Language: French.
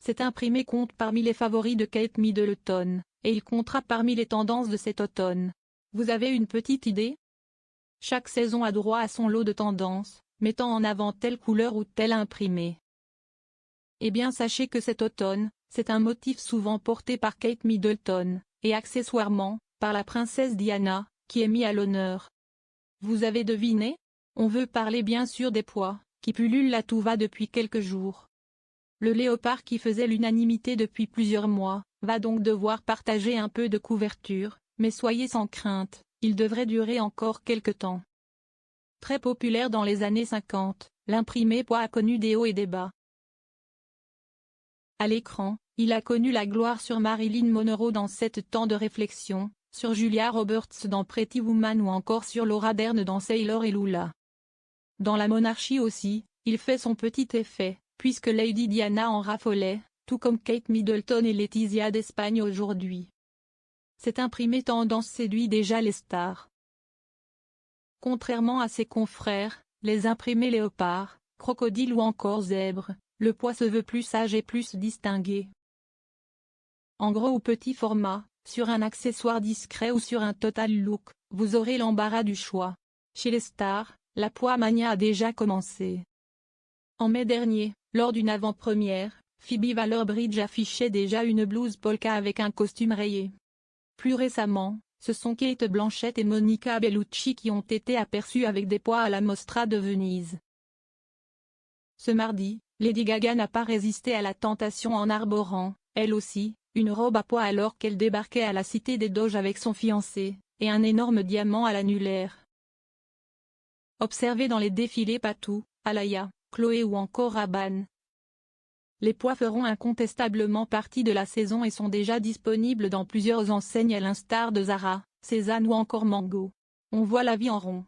cet imprimé compte parmi les favoris de Kate Middleton, et il comptera parmi les tendances de cet automne. Vous avez une petite idée? Chaque saison a droit à son lot de tendances, mettant en avant telle couleur ou tel imprimé. Eh bien sachez que cet automne, c'est un motif souvent porté par Kate Middleton, et accessoirement, par la princesse Diana, qui est mis à l'honneur. Vous avez deviné? On veut parler bien sûr des pois, qui pullulent à tout va depuis quelques jours. Le léopard qui faisait l'unanimité depuis plusieurs mois, va donc devoir partager un peu de couverture, mais soyez sans crainte, il devrait durer encore quelque temps. Très populaire dans les années 50, l'imprimé pois a connu des hauts et des bas. À l'écran, il a connu la gloire sur Marilyn Monroe dans 7 temps de réflexion, sur Julia Roberts dans Pretty Woman ou encore sur Laura Dern dans Sailor et Lula. Dans la monarchie aussi, il fait son petit effet, puisque Lady Diana en raffolait, tout comme Kate Middleton et Laetitia d'Espagne aujourd'hui. Cet imprimé tendance séduit déjà les stars. Contrairement à ses confrères, les imprimés léopard, crocodile ou encore zèbre, le pois se veut plus sage et plus distingué. En gros ou petit format, sur un accessoire discret ou sur un total look, vous aurez l'embarras du choix. Chez les stars, la pois mania a déjà commencé. En mai dernier, lors d'une avant-première, Phoebe Waller-Bridge affichait déjà une blouse polka avec un costume rayé. Plus récemment, ce sont Kate Blanchett et Monica Bellucci qui ont été aperçues avec des pois à la Mostra de Venise. Ce mardi, Lady Gaga n'a pas résisté à la tentation en arborant, elle aussi, une robe à pois alors qu'elle débarquait à la Cité des Doges avec son fiancé, et un énorme diamant à l'annulaire. Observez dans les défilés Patou, Alaya, Chloé ou encore Rabanne. Les pois feront incontestablement partie de la saison et sont déjà disponibles dans plusieurs enseignes à l'instar de Zara, Cézanne ou encore Mango. On voit la vie en rond.